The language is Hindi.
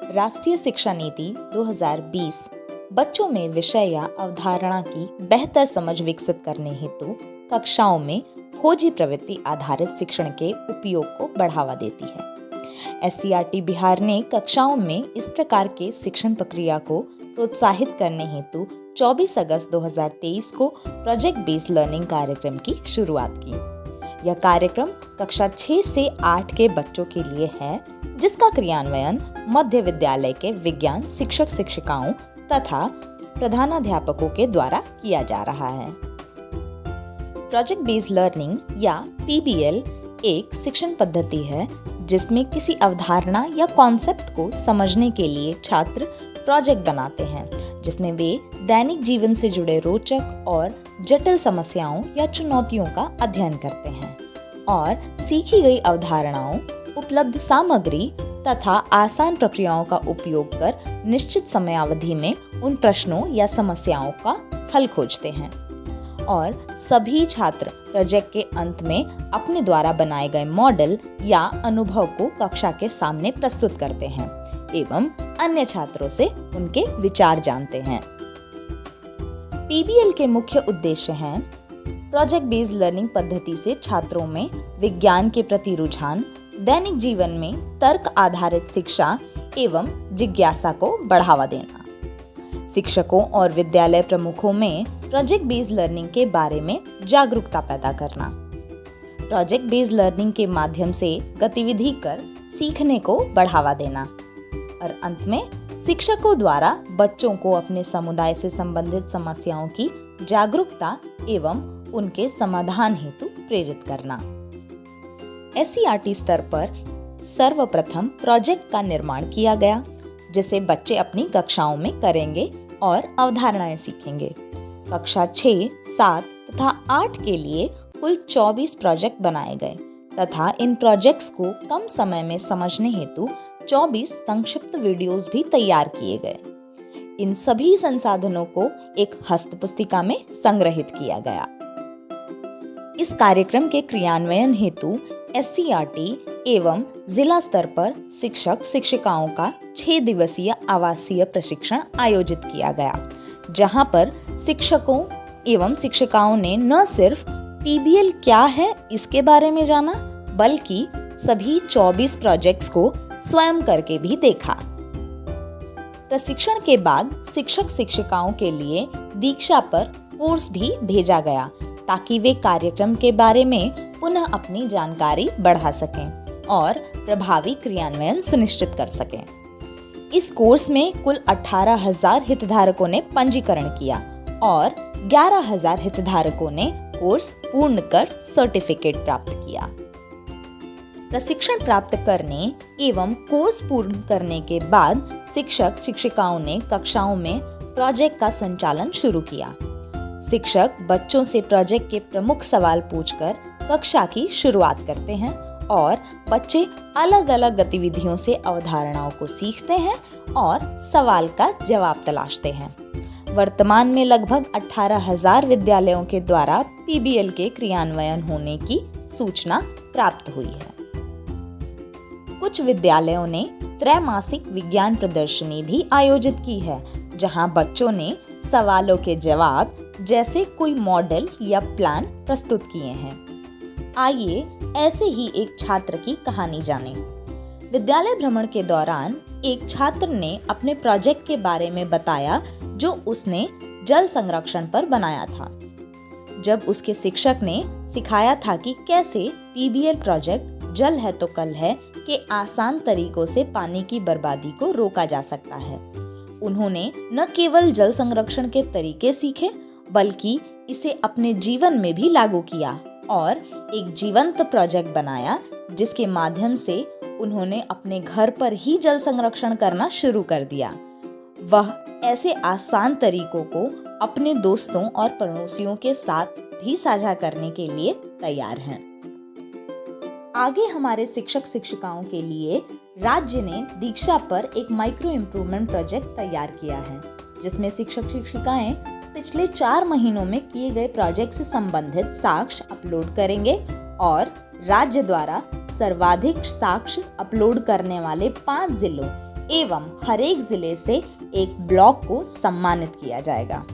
राष्ट्रीय शिक्षा नीति 2020 बच्चों में विषय या अवधारणा की बेहतर समझ विकसित करने हेतु कक्षाओं में खोजी प्रवृत्ति आधारित शिक्षण के उपयोग को बढ़ावा देती है। एससीईआरटी बिहार ने कक्षाओं में इस प्रकार के शिक्षण प्रक्रिया को प्रोत्साहित करने हेतु 24 अगस्त 2023 को प्रोजेक्ट बेस्ड लर्निंग कार्यक्रम की शुरुआत की। यह कार्यक्रम कक्षा 6 से 8 के बच्चों के लिए है, जिसका क्रियान्वयन मध्य विद्यालय के विज्ञान शिक्षक शिक्षिकाओं तथा प्रधानाध्यापकों के द्वारा किया जा रहा है। प्रोजेक्ट बेस्ड लर्निंग या पीबीएल एक शिक्षण पद्धति है जिसमें किसी अवधारणा या कॉन्सेप्ट को समझने के लिए छात्र प्रोजेक्ट बनाते हैं, जिसमें वे दैनिक जीवन से जुड़े रोचक और जटिल समस्याओं या चुनौतियों का अध्ययन करते हैं और सीखी गई अवधारणाओं, उपलब्ध सामग्री तथा आसान प्रक्रियाओं का उपयोग कर निश्चित समयावधि में उन प्रश्नों या समस्याओं का हल खोजते हैं और सभी छात्र प्रोजेक्ट के अंत में अपने द्वारा बनाए गए मॉडल या अनुभव को कक्षा के सामने प्रस्तुत करते हैं एवं अन्य छात्रों से उनके विचार जानते हैं। पीबीएल के मुख्य उद्देश्य हैं प्रोजेक्ट बेस्ड लर्निंग पद्धति से छात्रों में विज्ञान के प्रति रुझान, दैनिक जीवन में तर्क आधारित शिक्षा एवं जिज्ञासा को बढ़ावा देना, शिक्षकों और विद्यालय प्रमुखों में प्रोजेक्ट बेस्ड लर्निंग के बारे में जागरूकता पैदा करना, प्रोजेक्ट बेस्ड लर्निंग के माध्यम से गतिविधि कर सीखने को बढ़ावा देना और अंत में शिक्षकों द्वारा बच्चों को अपने समुदाय से संबंधित समस्याओं की जागरूकता एवं उनके समाधान हेतु प्रेरित करना। एससीईआरटी स्तर पर सर्वप्रथम प्रोजेक्ट का निर्माण किया गया, जिसे बच्चे अपनी कक्षाओं में करेंगे और अवधारणाएं सीखेंगे। कक्षा 6, 7 तथा 8 के लिए कुल 24 प्रोजेक्ट बनाए गए तथा इन प्रोजेक्ट्स को कम समय में समझने हेतु 24 संक्षिप्त वीडियोस भी तैयार किए गए। इन सभी संसाधनों को एक हस्तपुस्तिका में संग्रहित किया गया। इस कार्यक्रम के क्रियान्वयन हेतु एससीईआरटी एवं जिला स्तर पर शिक्षक शिक्षिकाओं का 6 दिवसीय आवासीय प्रशिक्षण आयोजित किया गया, जहां पर शिक्षकों एवं शिक्षिकाओं ने न सिर्फ पीबीएल क्या है इसके बारे में जाना, बल्कि सभी 24 प्रोजेक्ट्स को स्वयं करके भी देखा। प्रशिक्षण के बाद शिक्षक शिक्षिकाओं के लिए दीक्षा पर कोर्स भी भेजा गया, ताकि वे कार्यक्रम के बारे में पुनः अपनी जानकारी बढ़ा सकें और प्रभावी क्रियान्वयन सुनिश्चित कर सकें। इस कोर्स में कुल 18,000 हितधारकों ने पंजीकरण किया और 11,000 हितधारकों ने कोर्स पूर्ण कर सर्टिफिकेट प्राप्त किया। प्रशिक्षण प्राप्त करने एवं कोर्स पूर्ण करने के बाद शिक्षक शिक्षिकाओं ने कक्षाओं में प्रोजेक्ट का संचालन शुरू किया। शिक्षक बच्चों से प्रोजेक्ट के प्रमुख सवाल पूछकर कक्षा की शुरुआत करते हैं और बच्चे अलग अलग गतिविधियों से अवधारणाओं को सीखते हैं और सवाल का जवाब तलाशते हैं। वर्तमान में लगभग 18,000 विद्यालयों के द्वारा पीबीएल के क्रियान्वयन होने की सूचना प्राप्त हुई है। कुछ विद्यालयों ने त्रैमासिक विज्ञान प्रदर्शनी भी आयोजित की है, जहां बच्चों ने सवालों के जवाब जैसे कोई मॉडल या प्लान प्रस्तुत किए हैं। आइए ऐसे ही एक छात्र की कहानी जानें। विद्यालय भ्रमण के दौरान एक छात्र ने अपने प्रोजेक्ट के बारे में बताया, जो उसने जल संरक्षण पर बनाया था। जब उसके शिक्षक ने सिखाया था कि कैसे पीबीएल प्रोजेक्ट जल है तो कल है के आसान तरीकों से पानी की बर्बादी को रोका जा सकता है, उन्होंने न केवल जल संरक्षण के तरीके सीखे, बल्कि इसे अपने जीवन में भी लागू किया और एक जीवंत प्रोजेक्ट बनाया, जिसके माध्यम से उन्होंने अपने घर पर ही जल संरक्षण करना शुरू कर दिया। वह ऐसे आसान तरीकों को अपने दोस्तों और पड़ोसियों के साथ भी साझा करने के लिए तैयार हैं। आगे हमारे शिक्षक शिक्षिकाओं के लिए राज्य ने दीक्षा पर एक माइक्रो इम्प्रूवमेंट प्रोजेक्ट तैयार किया है, जिसमें शिक्षक शिक्षिकाएं पिछले 4 महीनों में किए गए प्रोजेक्ट से संबंधित साक्ष्य अपलोड करेंगे और राज्य द्वारा सर्वाधिक साक्ष्य अपलोड करने वाले 5 जिलों एवं हर एक जिले से एक ब्लॉक को सम्मानित किया जाएगा।